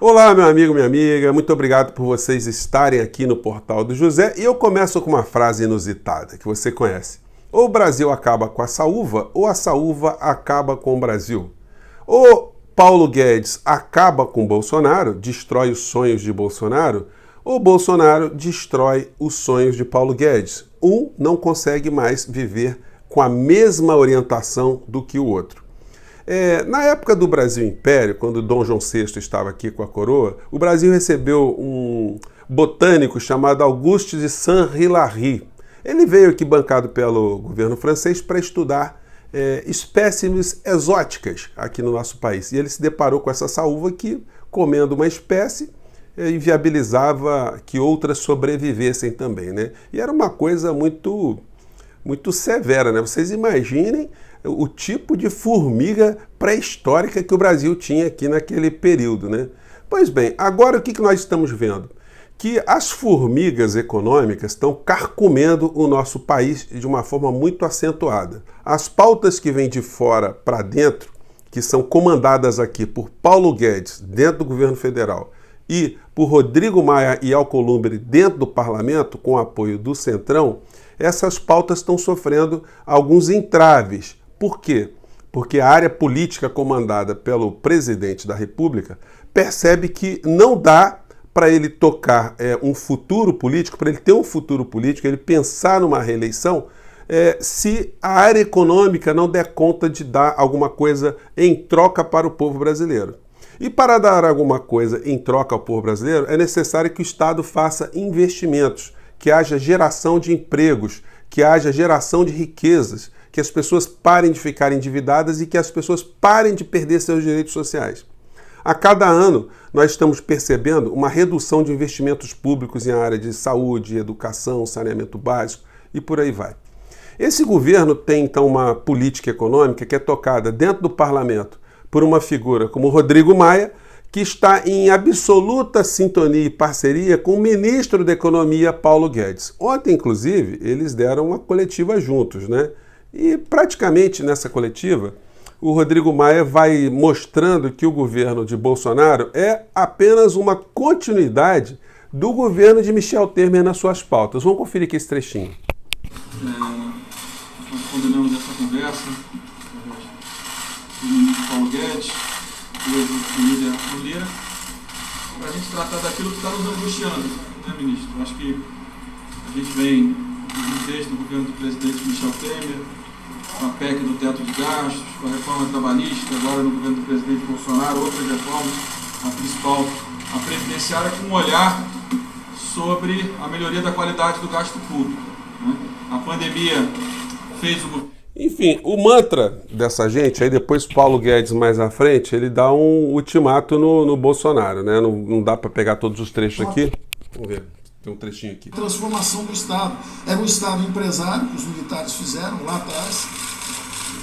Olá, meu amigo, minha amiga, muito obrigado por vocês estarem aqui no Portal do José. E eu começo com uma frase inusitada que você conhece. Ou o Brasil acaba com a saúva, ou a saúva acaba com o Brasil. Ou Paulo Guedes acaba com Bolsonaro, destrói os sonhos de Bolsonaro, ou Bolsonaro destrói os sonhos de Paulo Guedes. Um não consegue mais viver com a mesma orientação do que o outro. Na época do Brasil Império, quando Dom João VI estava aqui com a coroa, o Brasil recebeu um botânico chamado Auguste de Saint-Hilaire. Ele veio aqui bancado pelo governo francês para estudar espécimes exóticas aqui no nosso país. E ele se deparou com essa saúva que, comendo uma espécie, inviabilizava que outras sobrevivessem também, né? E era uma coisa muito severa, né? Vocês imaginem o tipo de formiga pré-histórica que o Brasil tinha aqui naquele período, né? Pois bem, agora o que nós estamos vendo? Que as formigas econômicas estão carcomendo o nosso país de uma forma muito acentuada. As pautas que vêm de fora para dentro, que são comandadas aqui por Paulo Guedes, dentro do governo federal, e por Rodrigo Maia e Alcolumbre dentro do parlamento, com apoio do Centrão, essas pautas estão sofrendo alguns entraves. Por quê? Porque a área política comandada pelo presidente da República percebe que não dá para ele tocar um futuro político, para ele ter um futuro político, ele pensar numa reeleição, se a área econômica não der conta de dar alguma coisa em troca para o povo brasileiro. E para dar alguma coisa em troca ao povo brasileiro, é necessário que o Estado faça investimentos, que haja geração de empregos, que haja geração de riquezas, que as pessoas parem de ficar endividadas e que as pessoas parem de perder seus direitos sociais. A cada ano, nós estamos percebendo uma redução de investimentos públicos em área de saúde, educação, saneamento básico e por aí vai. Esse governo tem, então, uma política econômica que é tocada dentro do parlamento por uma figura como Rodrigo Maia, que está em absoluta sintonia e parceria com o ministro da Economia, Paulo Guedes. Ontem, inclusive, eles deram uma coletiva juntos, né? E praticamente nessa coletiva, o Rodrigo Maia vai mostrando que o governo de Bolsonaro é apenas uma continuidade do governo de Michel Temer nas suas pautas. Vamos conferir aqui esse trechinho. Nós combinamos essa conversa com o ministro Paulo Guedes, hoje o William Lira, para a gente tratar daquilo que está nos angustiando, né, ministro? Acho que a gente vem desde o governo do presidente Michel Temer, com a PEC do teto de gastos, com a reforma trabalhista, agora no governo do presidente Bolsonaro, outras reformas, a principal, a previdenciária, com um olhar sobre a melhoria da qualidade do gasto público, né? A pandemia fez o... Enfim, o mantra dessa gente, aí depois Paulo Guedes mais à frente, ele dá um ultimato no Bolsonaro, né? Não dá para pegar todos os trechos aqui. Vamos ver, tem um trechinho aqui. Transformação do Estado. Era um Estado empresário que os militares fizeram lá atrás.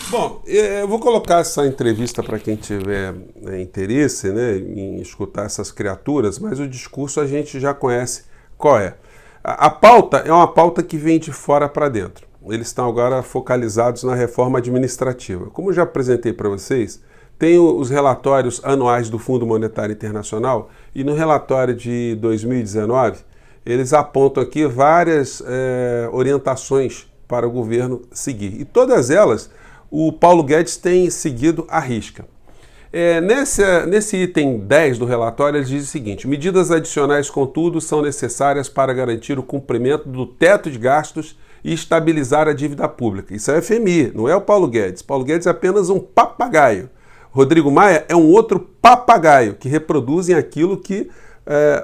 Bom, eu vou colocar essa entrevista para quem tiver interesse, né, em escutar essas criaturas, mas o discurso a gente já conhece qual é. A pauta é uma pauta que vem de fora para dentro. Eles estão agora focalizados na reforma administrativa. Como já apresentei para vocês, tem os relatórios anuais do Fundo Monetário Internacional e no relatório de 2019 eles apontam aqui várias orientações para o governo seguir. E todas elas o Paulo Guedes tem seguido à risca. Nesse item 10 do relatório, ele diz o seguinte: medidas adicionais, contudo, são necessárias para garantir o cumprimento do teto de gastos e estabilizar a dívida pública. Isso é o FMI, não é o Paulo Guedes. Paulo Guedes é apenas um papagaio. Rodrigo Maia é um outro papagaio que reproduzem aquilo que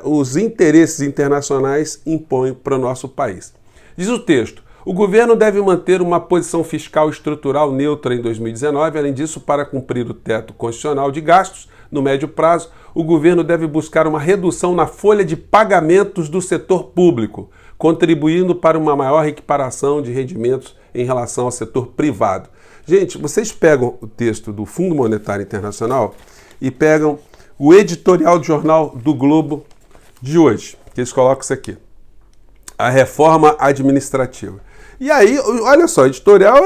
os interesses internacionais impõem para o nosso país. Diz o texto: o governo deve manter uma posição fiscal estrutural neutra em 2019. Além disso, para cumprir o teto constitucional de gastos, no médio prazo, o governo deve buscar uma redução na folha de pagamentos do setor público, contribuindo para uma maior equiparação de rendimentos em relação ao setor privado. Gente, vocês pegam o texto do Fundo Monetário Internacional e pegam o editorial do jornal do Globo de hoje, que eles colocam isso aqui: a reforma administrativa. E aí, olha só, editorial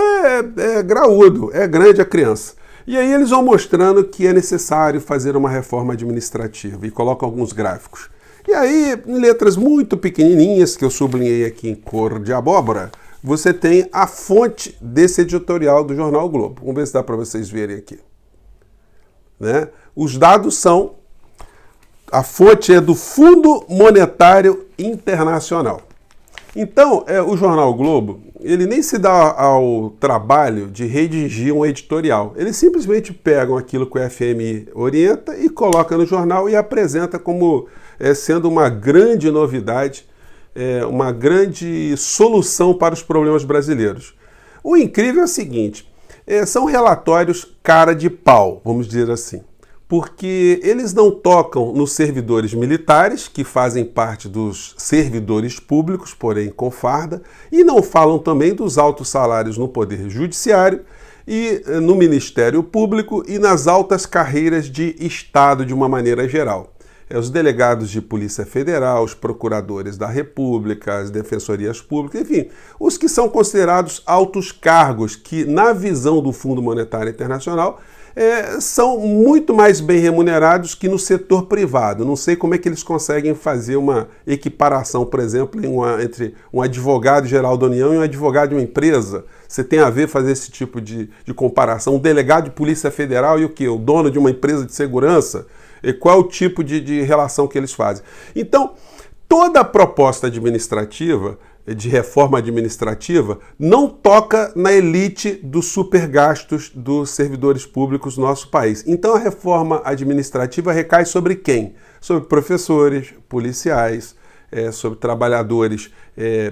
é graúdo, é grande a criança. E aí eles vão mostrando que é necessário fazer uma reforma administrativa e colocam alguns gráficos. E aí, em letras muito pequenininhas, que eu sublinhei aqui em cor de abóbora, você tem a fonte desse editorial do Jornal o Globo. Vamos ver se dá para vocês verem aqui. Né? Os dados são... A fonte é do Fundo Monetário Internacional. Então, o Jornal o Globo, ele nem se dá ao trabalho de redigir um editorial. Eles simplesmente pegam aquilo que o FMI orienta e coloca no jornal e apresenta como sendo uma grande novidade, uma grande solução para os problemas brasileiros. O incrível é o seguinte, são relatórios cara de pau, vamos dizer assim. Porque eles não tocam nos servidores militares, que fazem parte dos servidores públicos, porém com farda, e não falam também dos altos salários no Poder Judiciário, e no Ministério Público e nas altas carreiras de Estado de uma maneira geral. Os delegados de Polícia Federal, os procuradores da República, as defensorias públicas, enfim, os que são considerados altos cargos, que na visão do Fundo Monetário Internacional são muito mais bem remunerados que no setor privado. Não sei como é que eles conseguem fazer uma equiparação, por exemplo, entre um advogado-geral da União e um advogado de uma empresa. Você tem a ver fazer esse tipo de comparação? Um delegado de Polícia Federal e o quê? O dono de uma empresa de segurança? E qual é o tipo de relação que eles fazem? Então, toda a proposta administrativa, de reforma administrativa, não toca na elite dos supergastos dos servidores públicos do nosso país. Então a reforma administrativa recai sobre quem? Sobre professores, policiais, sobre trabalhadores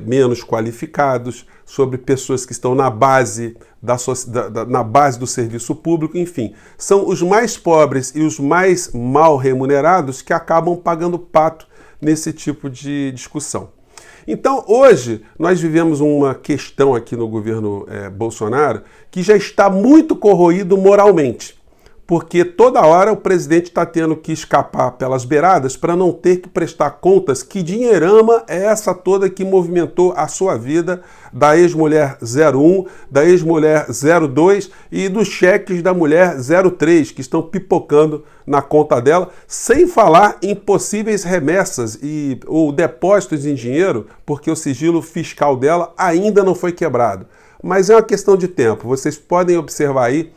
menos qualificados, sobre pessoas que estão na base na base do serviço público, enfim. São os mais pobres e os mais mal remunerados que acabam pagando pato nesse tipo de discussão. Então, hoje, nós vivemos uma questão aqui no governo Bolsonaro que já está muito corroído moralmente, porque toda hora o presidente está tendo que escapar pelas beiradas para não ter que prestar contas que dinheirama é essa toda que movimentou a sua vida da ex-mulher 01, da ex-mulher 02 e dos cheques da mulher 03 que estão pipocando na conta dela, sem falar em possíveis remessas ou depósitos em dinheiro, porque o sigilo fiscal dela ainda não foi quebrado. Mas é uma questão de tempo. Vocês podem observar aí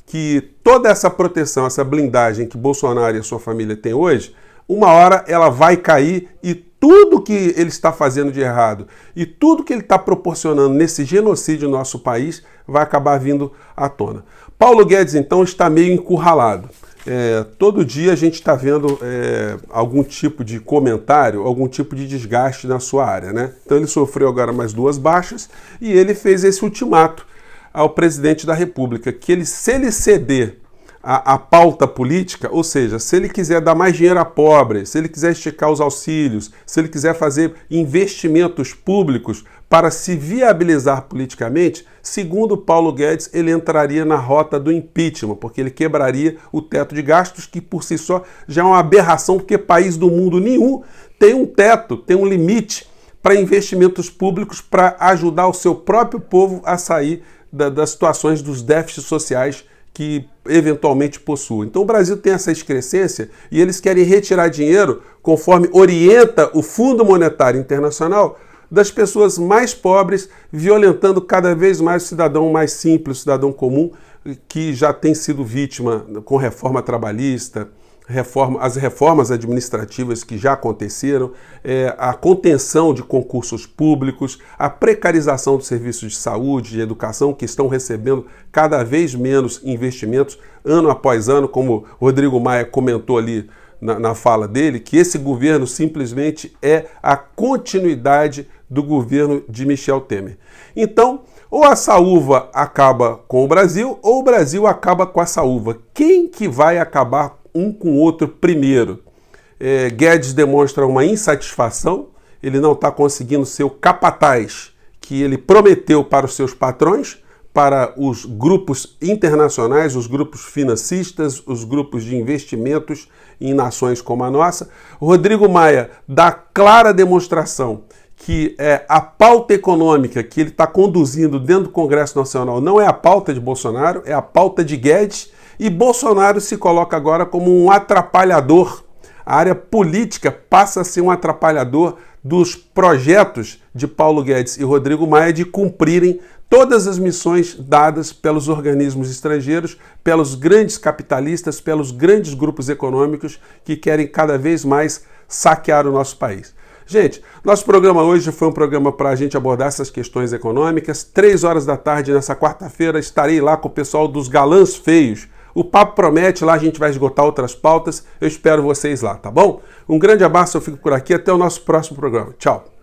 que toda essa proteção, essa blindagem que Bolsonaro e a sua família têm hoje, uma hora ela vai cair e tudo que ele está fazendo de errado e tudo que ele está proporcionando nesse genocídio no nosso país vai acabar vindo à tona. Paulo Guedes, então, está meio encurralado. Todo dia a gente está vendo algum tipo de comentário, algum tipo de desgaste na sua área, né? Então ele sofreu agora mais 2 baixas e ele fez esse ultimato ao presidente da República, que se ele ceder a pauta política, ou seja, se ele quiser dar mais dinheiro a pobres, se ele quiser esticar os auxílios, se ele quiser fazer investimentos públicos para se viabilizar politicamente, segundo Paulo Guedes, ele entraria na rota do impeachment, porque ele quebraria o teto de gastos, que por si só já é uma aberração, porque país do mundo nenhum tem um teto, tem um limite para investimentos públicos para ajudar o seu próprio povo a sair das situações dos déficits sociais que eventualmente possuem. Então o Brasil tem essa excrescência e eles querem retirar dinheiro, conforme orienta o Fundo Monetário Internacional, das pessoas mais pobres, violentando cada vez mais o cidadão mais simples, o cidadão comum, que já tem sido vítima com reforma trabalhista, as reformas administrativas que já aconteceram, a contenção de concursos públicos, a precarização dos serviços de saúde, de educação, que estão recebendo cada vez menos investimentos ano após ano, como Rodrigo Maia comentou ali na fala dele, que esse governo simplesmente é a continuidade do governo de Michel Temer. Então, ou a saúva acaba com o Brasil, ou o Brasil acaba com a saúva. Quem que vai acabar um com o outro primeiro? Guedes demonstra uma insatisfação, ele não está conseguindo ser o capataz que ele prometeu para os seus patrões, para os grupos internacionais, os grupos financistas, os grupos de investimentos em nações como a nossa. Rodrigo Maia dá clara demonstração que a pauta econômica que ele está conduzindo dentro do Congresso Nacional não é a pauta de Bolsonaro, é a pauta de Guedes, E Bolsonaro se coloca agora como um atrapalhador. A área política passa a ser um atrapalhador dos projetos de Paulo Guedes e Rodrigo Maia de cumprirem todas as missões dadas pelos organismos estrangeiros, pelos grandes capitalistas, pelos grandes grupos econômicos que querem cada vez mais saquear o nosso país. Gente, nosso programa hoje foi um programa para a gente abordar essas questões econômicas. 3 horas da tarde, nessa quarta-feira, estarei lá com o pessoal dos Galãs Feios. O papo promete, lá a gente vai esgotar outras pautas. Eu espero vocês lá, tá bom? Um grande abraço, eu fico por aqui. Até o nosso próximo programa. Tchau!